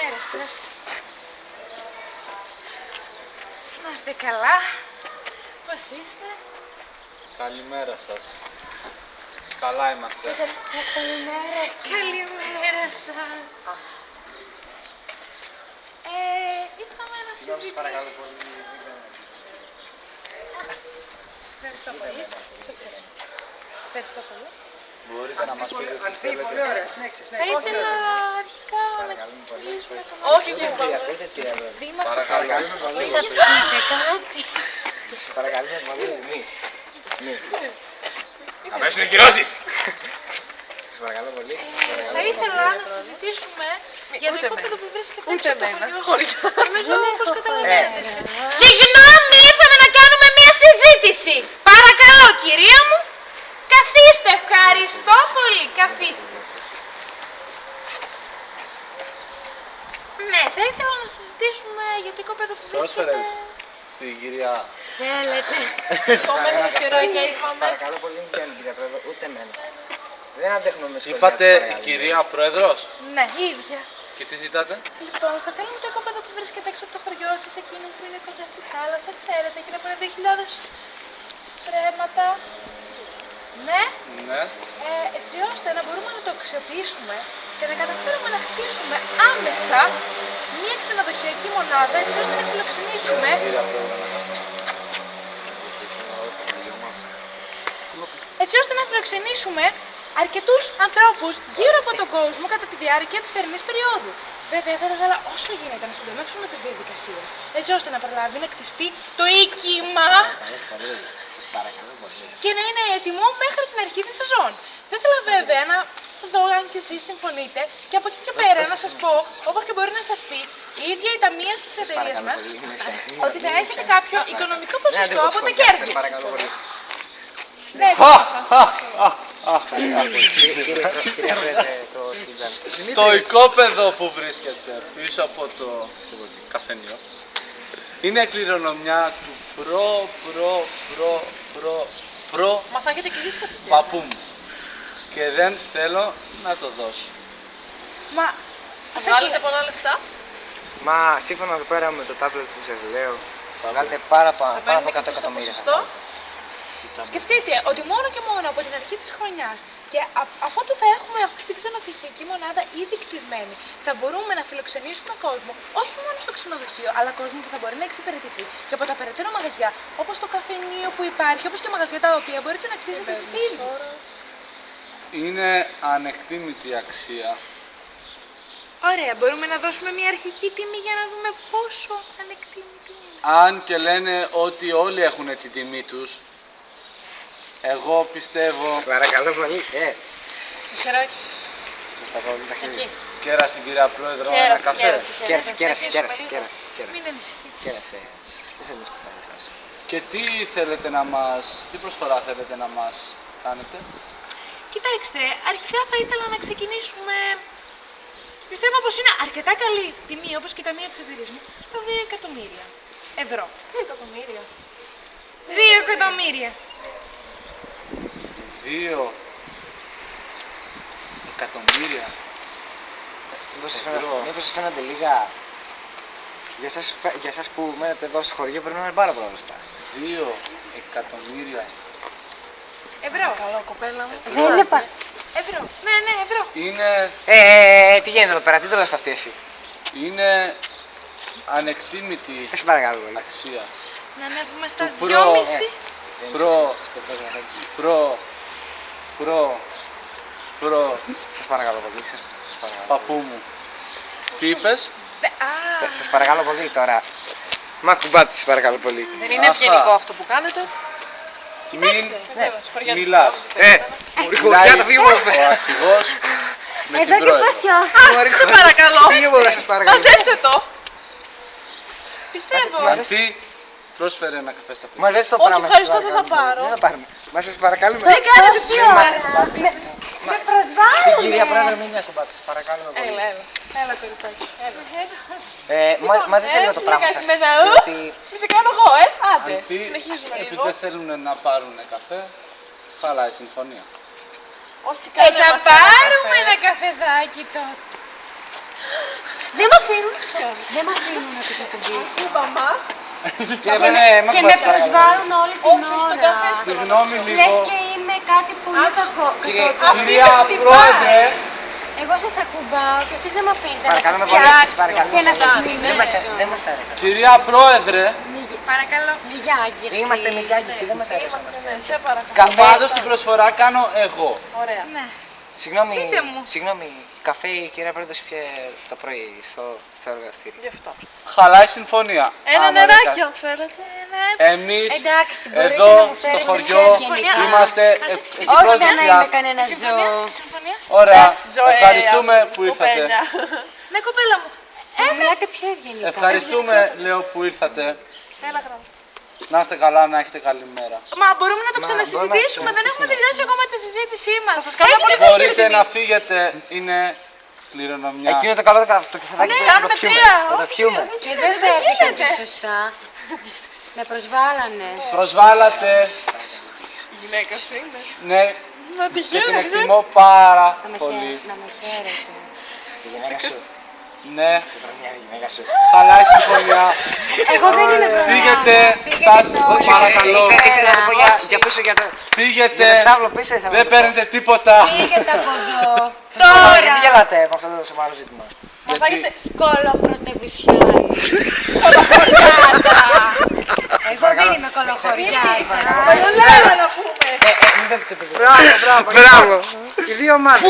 Καλημέρα σας. Να είστε καλά. Πώς είστε? Καλημέρα σας. Καλά είμαστε. Καλημέρα. Καλημέρα σας. Ήρθαμε να συζητήσουμε. Παρακαλώ πολύ. Σε ευχαριστώ πολύ. Σε ευχαριστώ. Ευχαριστώ πολύ. Μπορείτε να μας πείτε τι θέλετε. Πολύ ωραία, συνέχισε. Θα ήθελα αρχικά να Παρακαλούμε πολύ. μιλήσουμε με τον Όχι, Δήμαρχο. Παρακαλούμε πολύ. Θα πείτε κάτι. Σε παρακαλούμε πολύ, μη. Να πέσουν οι κυρώσεις. Σας παρακαλώ πολύ. Θα ήθελα να συζητήσουμε για το οικόπεδο που βρίσκεται έξω από το χωριό σας. Νομίζω πως καταλαβαίνετε. Συγγνώμη, ήρθαμε να κάνουμε μια συζήτηση. Παρακαλώ, κυρία μου. Καθίστε, ευχαριστώ πολύ. Καθίστε. Ναι, θα ήθελα να συζητήσουμε για το οικόπεδο που Πρόσφερε βρίσκεται. την κυρία. Θέλετε. Επόμενο καιράκι είπαμε. Παρακαλώ πολύ, μην πιάνει κυρία Πρόεδρο, ούτε εμένα. Δεν αντέχουμε με σχολεία. Είπατε η κυρία Πρόεδρος. Ναι, η ίδια. Και τι ζητάτε? Λοιπόν, θα θέλαμε το οικόπεδο που βρίσκεται έξω από το χωριό σας, εκείνο που είναι κοντά στη θάλασσα, ξέρετε, εκείνο που είναι 2.000 στρέμματα. Ναι, Ναι. έτσι ώστε να μπορούμε να το αξιοποιήσουμε και να καταφέρουμε να χτίσουμε άμεσα μια ξενοδοχειακή μονάδα, έτσι ώστε να φιλοξενήσουμε. Κυρία Πρόεδρο. Έτσι ώστε να φιλοξενήσουμε αρκετούς ανθρώπους γύρω από τον κόσμο κατά τη διάρκεια της θερινής περίοδου. Βέβαια, θα ήθελα όσο γίνεται να συντομεύσουμε τις διαδικασίες, έτσι ώστε να προλάβει να κτιστεί το οίκημα και να είναι έτοιμο μέχρι την αρχή της σεζόν. Θα ήθελα βέβαια να δω αν και εσείς συμφωνείτε και από εκεί και πέρα να σας πω, όπως και μπορεί να σας πει η ίδια η ταμεία της εταιρείας μας, ότι θα έχετε κάποιο οικονομικό ποσοστό από τα κέρδη. Ναι, Κυρία Πρόεδρε, Το οικόπεδο που βρίσκεται πίσω από το καφενείο είναι κληρονομιά του προ Μα θα έχετε και εσείς κάποιο. παππού μου και δεν θέλω να το δώσω. Μα Θα βγάλετε πολλά λεφτά. Μα σύμφωνα εδώ πέρα με το tablet που σας λέω, θα βγάλετε πάρα από 100 εκατομμύρια. σκεφτείτε ότι μόνο και μόνο από την αρχή της χρονιάς και αφότου θα έχουμε αυτή την ξενοδοχειακή μονάδα ήδη κτισμένη, θα μπορούμε να φιλοξενήσουμε κόσμο όχι μόνο στο ξενοδοχείο, αλλά κόσμο που θα μπορεί να εξυπηρετηθεί και από τα περαιτέρω μαγαζιά, όπως το καφενείο που υπάρχει, όπως και μαγαζιά τα οποία μπορείτε να κτίσετε εσείς ίδιοι. Είναι ανεκτήμητη αξία. Ωραία, μπορούμε να δώσουμε μια αρχική τιμή για να δούμε πόσο ανεκτήμητη είναι. Αν και λένε ότι όλοι έχουν την τιμή τους, εγώ πιστεύω. Παρακαλώ πολύ. Το χεράκι σας. Σας παρακαλώ τα χέρια. Κέρασε κυρία Πρόεδρο ένα καφέ. Μην ανησυχείτε. Κέρασε. Δεν θέλω να σκεφτείτε εσάς. Και τι προσφορά θέλετε να μας κάνετε? Κοιτάξτε, αρχικά θα ήθελα να ξεκινήσουμε. Πιστεύω πως είναι αρκετά καλή τιμή, όπως και η ταμεία της εταιρείας μου, στα 2 εκατομμύρια ευρώ. 2 εκατομμύρια. 2 εκατομμύρια. 2 εκατομμύρια. Μήπως σας φαίνονται λίγα. Για εσάς που μένετε εδώ στο χωριό πρέπει να είναι πάρα πολλά λεφτά. 2 εκατομμύρια. Ευρώ. Καλό κοπέλα μου. Δεν είναι ευρώ. Ναι, ευρώ. Είναι, Τι γίνεται εδώ πέρα, τι το λες αυτή εσύ. είναι ανεκτήμητη Σας παρακαλώ πολύ. αξία. Να ανέβουμε στα Του 2,5. Προ Σας παρακαλώ πολύ. Σας παρακαλώ. παππού μου. Τι είπες? Σας παρακαλώ πολύ τώρα. Μα κουμπάτε, σας παρακαλώ πολύ. Δεν είναι Αχα. ευγενικό αυτό που κάνετε. Μην Βέβαια, σχολιά της μιλάς. Παππού. Χωριά το φύγουμε. Ο αρχηγός με την πρόεδρο. Σε παρακαλώ. Φύγε μου, σας παρακαλώ. Μαζέψτε το. Πιστεύω. Ανθή, πρόσφερε ένα καφέ στα παιδιά. Μα δεν το Όχι, πράγμα. ευχαριστώ, σας δεν θα παρακαλώ. πάρω. Δεν θα πάρουμε. Μα σας παρακαλούμε. Δεν κάνετε τι ώρα. Με προσβάλλουν. Την κυρία Πρόεδρε μην ακουμπάτε, σας παρακαλούμε πολύ. Έλα, έλα. Έλα, κοριτσάκι. Έλα. Μα δεν θέλω το πράγμα κάνεις σας. μετά, διότι Μη σε κάνω εγώ, Άντε. Ανθή, Συνεχίζουμε επειδή λίγο. δεν θέλουν να πάρουν καφέ, χαλάει η συμφωνία. Όχι, κάνε Θα μας ένα πάρουμε καφέ. ένα καφεδάκι τότε. Δεν με αφήνει Δεν μας δίνουν αυτή την εκπομπή. Είπα μας. Και με προσβάλλουν όλη την Όχι, στον ώρα. καφέ. Συγγνώμη Λες λίγο. και είμαι κάτι πολύ κακό. Κυρία Πρόεδρε, Εγώ σας ακουμπάω και εσείς δεν με αφήνετε να Παρακαλώ σας με πολύ, σας πιάσω παρακαλώ. και να σας Δεν μας μιλήσω. αρέσει. κυρία Πρόεδρε, Παρακαλώ. Μιγιάκι. Είμαστε μηδιάκοι, δεν μας αρέσει. Είμαστε, ναι, σε παρακαλώ. πάντως την προσφορά κάνω εγώ. Ωραία. Ναι. Πείτε μου. Συγγνώμη, καφέ η κυρία Πρόεδρος πια το πρωί στο εργαστήριο. Γι' αυτό. Χαλάει η συμφωνία. Ένα Άμα νεράκι δεν αν θέλετε. Εμείς Εντάξει, μπορείτε εδώ να μου στο φέρετε χωριό πιο γενικά. είμαστε Όχι σαν να είμαι κανένα Συμφωνία. ζώο. Συμφωνία. Ωραία, Εντάξει, ζωέ, ευχαριστούμε που ήρθατε. κοπέλια. Ναι, κοπέλα μου. Να μιλάτε πιο ευγενικά. Ευχαριστούμε, λέω, που ήρθατε. Έλα, γράμμα. Να είστε καλά, να έχετε καλή μέρα. Μα μπορούμε να το ξανασυζητήσουμε. Δεν έχουμε τελειώσει ακόμα τη συζήτησή μα. Σα κάνω πολύ Μπορείτε να φύγετε, είναι κληρονομιά. Εκείνο το καλό το καφεδάκι Ναι, θα το κάνουμε πιούμε. τρία. Θα το πιούμε. Και δεν φέρθηκαν και σωστά. Με προσβάλανε. Προσβάλλατε, Η γυναίκα σου είναι. ναι, Να τη και την χαίρεσαι. εκτιμώ πάρα Να πολύ. με χαίρετε. Η γυναίκα σου. Ναι, Το βραδιά η γυναίκα σου. χαλάει η συμφωνία. Εγώ δεν είμαι βρωμιά. Φύγετε, Φύγετε σας τώρα. παρακαλώ. Ήθελα να πω για πίσω για το Φύγετε, στάβλο πίσω ήθελα να δεν το πω. παίρνετε τίποτα. Φύγετε από εδώ. Γιατί γελάτε με αυτό το σοβαρό ζήτημα. Να φάγετε κολοπρωτεβουσιάνη. Εγώ δεν είμαι κολοχωριάτα. Παλαιολέρα να πούμε. Μπράβο. Οι δύο ομάδες.